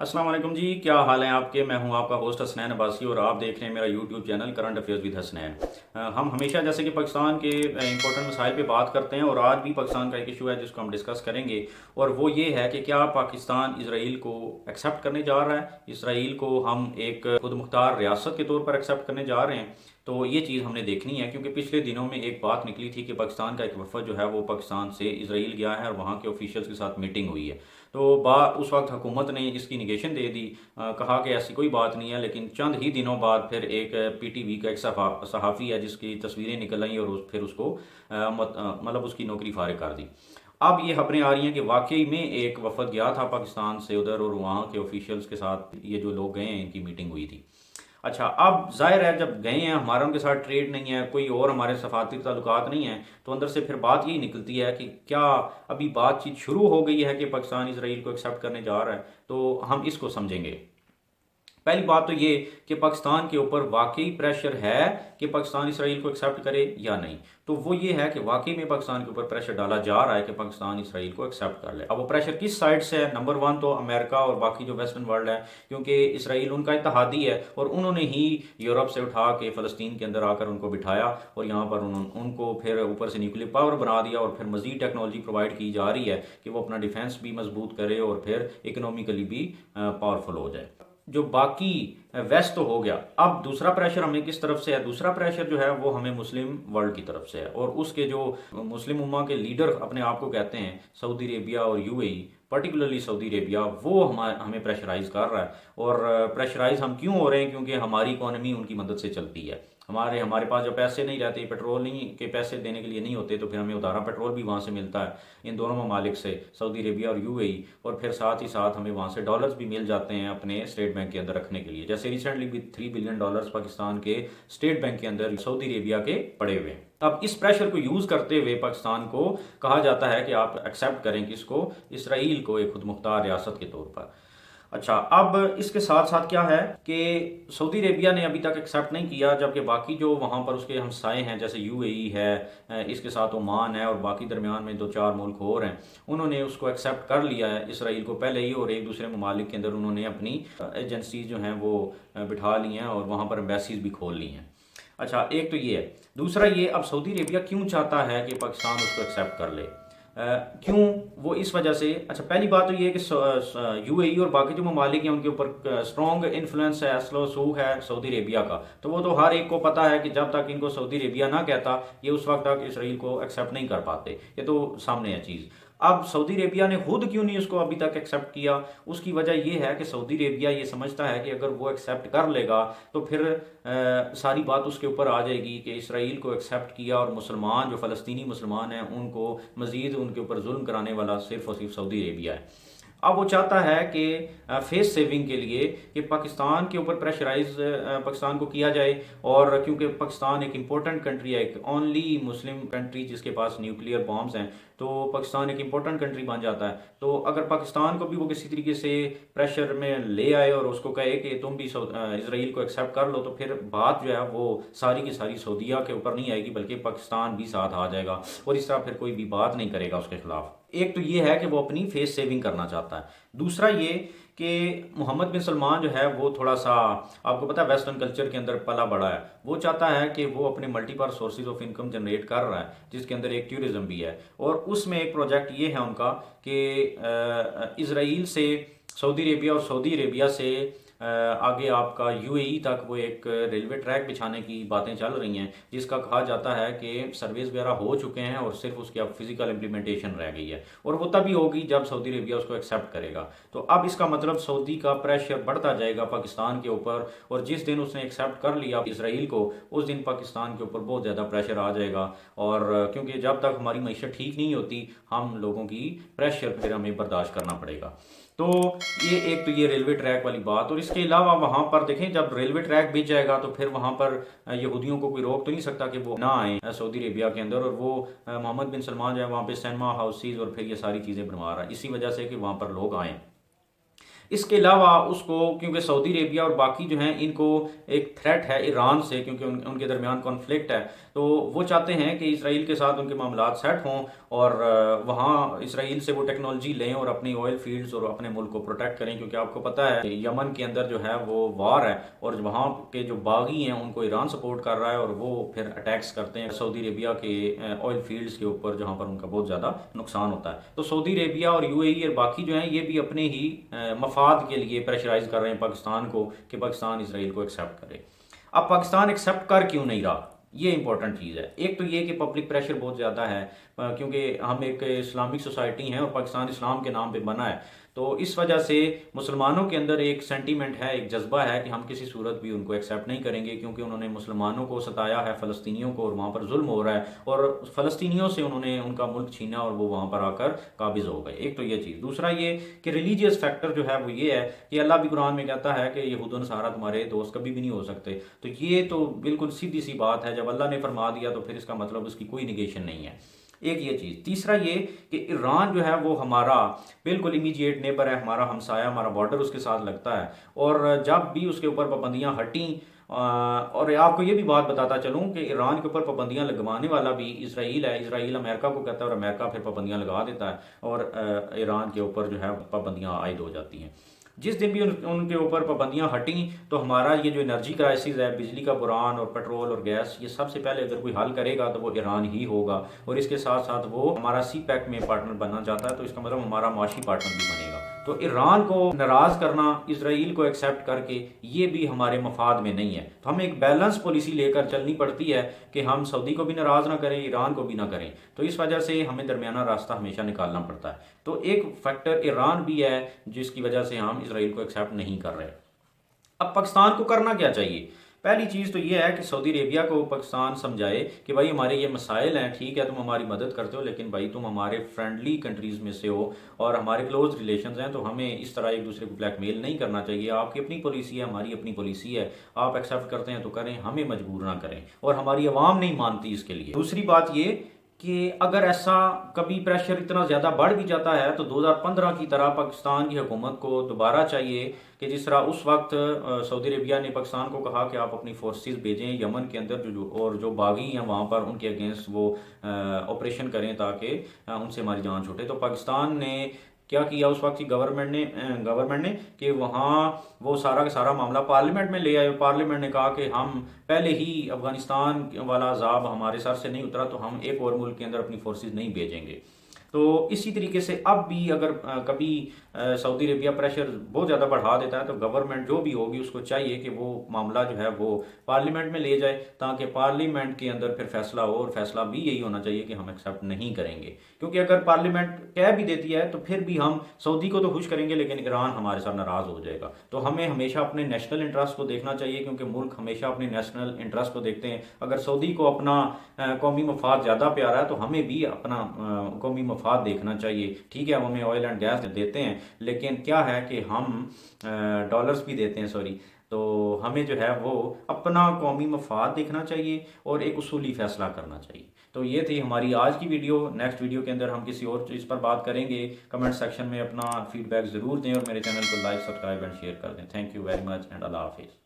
अस्सलाम वालेकुम जी, क्या हाल है आपके। मैं हूं आपका होस्ट हसनैन अब्बासी और आप देख रहे हैं मेरा YouTube channel current affairs with Hasnain. हम हमेशा जैसे कि पाकिस्तान के इंपॉर्टेंट मसाइल पे बात करते हैं और आज भी पाकिस्तान का एक इशू है जिसको हम डिस्कस करेंगे। और वो ये है कि क्या पाकिस्तान इसराइल को एक्सेप्ट करने जा रहा है, इसराइल को हम एक खुद मुख्तार रियासत के तौर पर एक्सेप्ट करने जा रहे हैं। तो ये चीज़ हमने देखनी है क्योंकि पिछले दिनों में एक बात निकली थी कि पाकिस्तान का एक वफद जो है वो पाकिस्तान से इसराइल गया है और वहाँ के ऑफिशियल्स के साथ मीटिंग हुई है। तो उस वक्त हुकूमत ने इसकी निगेशन दे दी, कहा कि ऐसी कोई बात नहीं है। लेकिन चंद ही दिनों बाद फिर एक पीटीवी का एक सहाफ़ी है जिसकी तस्वीरें निकल आई और फिर उसको मतलब उसकी नौकरी फारिग कर दी। अब ये खबरें आ रही हैं कि वाकई में एक वफद गया था पाकिस्तान से उधर और वहाँ के ऑफिशियल्स के साथ ये जो लोग गए हैं इनकी मीटिंग हुई थी। अच्छा, अब ज़ाहिर है जब गए हैं, हमारा उनके साथ ट्रेड नहीं है, कोई और हमारे सफारती ताल्लुकात नहीं है, तो अंदर से फिर बात यही निकलती है कि क्या अभी बातचीत शुरू हो गई है कि पाकिस्तान इसराइल को एक्सेप्ट करने जा रहा है। तो हम इसको समझेंगे। पहली बात तो ये कि पाकिस्तान के ऊपर वाकई प्रेशर है कि पाकिस्तान इसराइल को एक्सेप्ट करे या नहीं। तो वो ये है कि वाकई में पाकिस्तान के ऊपर प्रेशर डाला जा रहा है कि पाकिस्तान इसराइल को एक्सेप्ट कर ले। अब वो प्रेशर किस साइड से है? नंबर वन तो अमेरिका और बाकी जो वेस्टर्न वर्ल्ड है, क्योंकि इसराइल उनका इत्तेहादी है और उन्होंने ही यूरोप से उठा के फ़लस्तीन के अंदर आकर उनको बिठाया और यहाँ पर उनको फिर ऊपर से न्यूक्लियर पावर बना दिया और फिर मजीद टेक्नोलॉजी प्रोवाइड की जा रही है कि वो अपना डिफेंस भी मजबूत करे और फिर इकोनॉमिकली भी पावरफुल हो जाए। जो बाकी वेस्ट तो हो गया, अब दूसरा प्रेशर हमें किस तरफ से है? दूसरा प्रेशर जो है वो हमें मुस्लिम वर्ल्ड की तरफ से है और उसके जो मुस्लिम उम्मा के लीडर अपने आप को कहते हैं, सऊदी अरेबिया और यूएई, पर्टिकुलरली सऊदी अरेबिया, वो हमें प्रेशराइज कर रहा है। और प्रेशराइज हम क्यों हो रहे हैं? क्योंकि हमारी इकोनॉमी उनकी मदद से चलती है। हमारे पास जो पैसे नहीं रहते, पेट्रोल नहीं के पैसे देने के लिए नहीं होते, तो फिर हमें उधारा पेट्रोल भी वहाँ से मिलता है इन दोनों ममालिक से, सऊदी अरेबिया और यूएई। और फिर साथ ही साथ हमें वहाँ से डॉलर्स भी मिल जाते हैं अपने स्टेट बैंक के अंदर रखने के लिए। जैसे रिसेंटली भी $3 बिलियन पाकिस्तान के स्टेट बैंक के अंदर सऊदी अरेबिया के पड़े हुए हैं। अब इस प्रेशर को यूज करते हुए पाकिस्तान को कहा जाता है कि आप एक्सेप्ट करें किसको? इसराइल को एक खुद मुख्तार रियासत के तौर पर। अच्छा, अब इसके साथ साथ क्या है कि सऊदी अरेबिया ने अभी तक एक्सेप्ट नहीं किया, जबकि बाकी जो वहाँ पर उसके हमसाए हैं जैसे यूएई है, इसके साथ ओमान है और बाकी दरमियान में दो चार मुल्क और हैं, उन्होंने उसको एक्सेप्ट कर लिया है इसराइल को पहले ही। और एक दूसरे ममालिक के अंदर उन्होंने अपनी एजेंसीज जो हैं वो बिठा ली हैं और वहाँ पर एम्बेसीज भी खोल ली हैं। अच्छा, एक तो ये है। दूसरा ये, अब सऊदी अरेबिया क्यों चाहता है कि पाकिस्तान उसको एक्सेप्ट कर ले? क्यों? वो इस वजह से, अच्छा पहली बात तो ये है कि यूएई और बाकी जो ममालिक हैं उनके ऊपर स्ट्रॉन्ग इन्फ्लुएंस है, असलो है सऊदी अरेबिया का। तो वो तो हर एक को पता है कि जब तक इनको सऊदी अरेबिया ना कहता, ये उस वक्त तक इसराइल को एक्सेप्ट नहीं कर पाते। ये तो सामने है चीज़। अब सऊदी अरेबिया ने खुद क्यों नहीं उसको अभी तक एक्सेप्ट किया? उसकी वजह यह है कि सऊदी अरेबिया ये समझता है कि अगर वो एक्सेप्ट कर लेगा तो फिर सारी बात उसके ऊपर आ जाएगी कि इसराइल को एक्सेप्ट किया और मुसलमान जो फ़लस्तीनी मुसलमान हैं उनको मज़ीद उनके ऊपर जुल्म कराने वाला सिर्फ और सिर्फ सऊदी अरेबिया है। अब वो चाहता है कि फेस सेविंग के लिए कि पाकिस्तान के ऊपर प्रेशराइज पाकिस्तान को किया जाए। और क्योंकि पाकिस्तान एक इम्पोर्टेंट कंट्री है, एक ओनली मुस्लिम कंट्री जिसके पास न्यूक्लियर बॉम्ब्स हैं, तो पाकिस्तान एक इम्पोर्टेंट कंट्री बन जाता है। तो अगर पाकिस्तान को भी वो किसी तरीके से प्रेशर में ले आए और उसको कहे कि तुम भी इसराइल को एक्सेप्ट कर लो, तो फिर बात जो है वो सारी की सारी सऊदीया के ऊपर नहीं आएगी बल्कि पाकिस्तान भी साथ आ जाएगा और इस तरह फिर कोई भी बात नहीं करेगा उसके खिलाफ। एक तो ये है कि वो अपनी फेस सेविंग करना चाहता है। दूसरा ये कि मोहम्मद बिन सलमान जो है वो थोड़ा सा, आपको पता है, वेस्टर्न कल्चर के अंदर पला बड़ा है। वो चाहता है कि वो अपने multiple sources of income generate कर रहा है जिसके अंदर एक टूरिज्म भी है। और उसमें एक प्रोजेक्ट ये है उनका कि इसराइल से सऊदी अरेबिया और सऊदी अरेबिया से आगे आपका यूएई तक वो एक रेलवे ट्रैक बिछाने की बातें चल रही हैं, जिसका कहा जाता है कि सर्विस वगैरह हो चुके हैं और सिर्फ उसकी अब फिजिकल इम्प्लीमेंटेशन रह गई है। और वो तभी होगी जब सऊदी अरेबिया उसको एक्सेप्ट करेगा। तो अब इसका मतलब सऊदी का प्रेशर बढ़ता जाएगा पाकिस्तान के ऊपर, और जिस दिन उसने एक्सेप्ट कर लिया इसराइल को, उस दिन पाकिस्तान के ऊपर बहुत ज़्यादा प्रेशर आ जाएगा। और क्योंकि जब तक हमारी मईशत ठीक नहीं होती, हम लोगों की प्रेशर फिर हमें बर्दाश्त करना पड़ेगा। तो ये एक तो ये रेलवे ट्रैक वाली बात। और इसके अलावा वहाँ पर देखें, जब रेलवे ट्रैक बिछ जाएगा तो फिर वहाँ पर यहूदियों को कोई रोक तो नहीं सकता कि वो ना आए सऊदी अरेबिया के अंदर। और वो मोहम्मद बिन सलमान जो है वहाँ पे सिनेमा हाउसेज और फिर ये सारी चीज़ें बनवा रहा है इसी वजह से कि वहाँ पर लोग आएँ। इसके अलावा उसको, क्योंकि सऊदी अरेबिया और बाकी जो हैं इनको एक थ्रेट है ईरान से, क्योंकि उनके दरमियान कॉन्फ्लिक्ट है, तो वो चाहते हैं कि इसराइल के साथ उनके मामलात सेट हों और वहाँ इसराइल से वो टेक्नोलॉजी लें और अपनी ऑयल फील्ड्स और अपने मुल्क को प्रोटेक्ट करें। क्योंकि आपको पता है यमन के अंदर जो है वो वार है और वहाँ के जो बागी हैं उनको ईरान सपोर्ट कर रहा है और वो फिर अटैक्स करते हैं सऊदी अरेबिया के ऑयल फील्ड्स के ऊपर, जहाँ पर उनका बहुत ज़्यादा नुकसान होता है। तो सऊदी अरेबिया और यूएई और बाकी जो हैं ये भी अपने ही मफाद के लिए प्रेशराइज कर रहे हैं पाकिस्तान को कि पाकिस्तान इसराइल को एक्सेप्ट करे। अब पाकिस्तान एक्सेप्ट कर क्यों नहीं रहा, ये इंपॉर्टेंट चीज़ है। एक तो ये कि पब्लिक प्रेशर बहुत ज़्यादा है, क्योंकि हम एक इस्लामिक सोसाइटी हैं और पाकिस्तान इस्लाम के नाम पे बना है, तो इस वजह से मुसलमानों के अंदर एक सेंटीमेंट है, एक जज्बा है कि हम किसी सूरत भी उनको एक्सेप्ट नहीं करेंगे, क्योंकि उन्होंने मुसलमानों को सताया है, फ़लस्तीनियों को, और वहाँ पर जुल्म हो रहा है और फ़लस्तीनियों से उन्होंने उनका मुल्क छीना और वो वहाँ पर आकर काबिज़ हो गए। एक तो ये चीज़। दूसरा ये कि रिलीजियस फैक्टर जो है वो ये है कि अल्लाह भी कुरान में कहता है कि यहूद नसारा तुम्हारे दोस्त कभी भी नहीं हो सकते। तो ये तो बिल्कुल सीधी सी बात है, जब अल्लाह ने फरमा दिया तो फिर इसका मतलब उसकी कोई निगेशन नहीं है। एक ये चीज़। तीसरा ये कि ईरान जो है वो हमारा बिल्कुल इमीडिएट नेबर है, हमारा हमसाया, हमारा बॉर्डर उसके साथ लगता है, और जब भी उसके ऊपर पाबंदियाँ हटी, और आपको ये भी बात बताता चलूँ कि ईरान के ऊपर पाबंदियाँ लगवाने वाला भी इसराइल है। इसराइल अमेरिका को कहता है और अमेरिका फिर पाबंदियाँ लगा देता है और ईरान के ऊपर जो है पाबंदियाँ आयद हो जाती हैं। जिस दिन भी उनके ऊपर पाबंदियाँ हटी तो हमारा ये जो एनर्जी क्राइसिस है, बिजली का बुरान और पेट्रोल और गैस, ये सबसे पहले अगर कोई हल करेगा तो वो ईरान ही होगा, और इसके साथ साथ वो हमारा सी पैक में पार्टनर बनना चाहता है, तो इसका मतलब हमारा माशी पार्टनर भी बनेगा। तो ईरान को नाराज़ करना, इसराइल को एक्सेप्ट करके, ये भी हमारे मफाद में नहीं है। तो हमें एक बैलेंस पॉलिसी लेकर चलनी पड़ती है कि हम सऊदी को भी नाराज़ ना करें, ईरान को भी ना करें। तो इस वजह से हमें दरमियाना रास्ता हमेशा निकालना पड़ता है। तो एक फैक्टर ईरान भी है जिसकी वजह से हम इसराइल को एक्सेप्ट नहीं कर रहे। अब पाकिस्तान को करना क्या चाहिए? पहली चीज़ तो ये है कि सऊदी अरेबिया को पाकिस्तान समझाए कि भाई हमारे ये मसाइल हैं, ठीक है तुम हमारी मदद करते हो, लेकिन भाई तुम हमारे फ्रेंडली कंट्रीज़ में से हो और हमारे क्लोज रिलेशंस हैं, तो हमें इस तरह एक दूसरे को ब्लैकमेल नहीं करना चाहिए। आपकी अपनी पॉलिसी है, हमारी अपनी पॉलिसी है, आप एक्सेप्ट करते हैं तो करें, हमें मजबूर ना करें, और हमारी आवाम नहीं मानती इसके लिए। दूसरी बात ये कि अगर ऐसा कभी प्रेशर इतना ज़्यादा बढ़ भी जाता है तो 2015 की तरह पाकिस्तान की हुकूमत को दोबारा चाहिए कि जिस तरह उस वक्त सऊदी अरेबिया ने पाकिस्तान को कहा कि आप अपनी फोर्सेस भेजें यमन के अंदर, जो बागी हैं वहाँ पर उनके अगेंस्ट वो ऑपरेशन करें ताकि उनसे हमारी जान छूटे। तो पाकिस्तान ने क्या किया उस वक्त की गवर्नमेंट ने कि वहाँ वो सारा का सारा मामला पार्लियामेंट में ले आए। पार्लियामेंट ने कहा कि हम पहले ही अफगानिस्तान वाला अजाब हमारे सर से नहीं उतरा, तो हम एक और मुल्क के अंदर अपनी फोर्सेस नहीं भेजेंगे। तो इसी तरीके से अब भी अगर कभी सऊदी अरेबिया प्रेशर बहुत ज़्यादा बढ़ा देता है तो गवर्नमेंट जो भी होगी उसको चाहिए कि वो मामला जो है वो पार्लियामेंट में ले जाए, ताकि पार्लियामेंट के अंदर फिर फैसला हो, और फैसला भी यही होना चाहिए कि हम एक्सेप्ट नहीं करेंगे। क्योंकि अगर पार्लियामेंट कह भी देती है तो फिर भी हम सऊदी को तो खुश करेंगे लेकिन ईरान हमारे साथ नाराज़ हो जाएगा। तो हमें हमेशा अपने नेशनल इंटरेस्ट को देखना चाहिए, क्योंकि मुल्क हमेशा अपने नेशनल इंटरेस्ट को देखते हैं। अगर सऊदी को अपना कौमी मफाद ज़्यादा प्यारा है तो हमें भी अपना कौमी मफाद देखना चाहिए। ठीक है, हमें ऑयल एंड गैस देते हैं, लेकिन क्या है कि हम डॉलर्स भी देते हैं, सॉरी, तो हमें जो है वो अपना कौमी मफाद देखना चाहिए और एक उसूली फ़ैसला करना चाहिए। तो ये थी हमारी आज की वीडियो। नेक्स्ट वीडियो के अंदर हम किसी और चीज़ पर बात करेंगे। कमेंट सेक्शन में अपना फीडबैक ज़रूर दें और मेरे चैनल को लाइक, सब्सक्राइब एंड शेयर कर दें। Thank you very much and अल्लाह हाफिज़।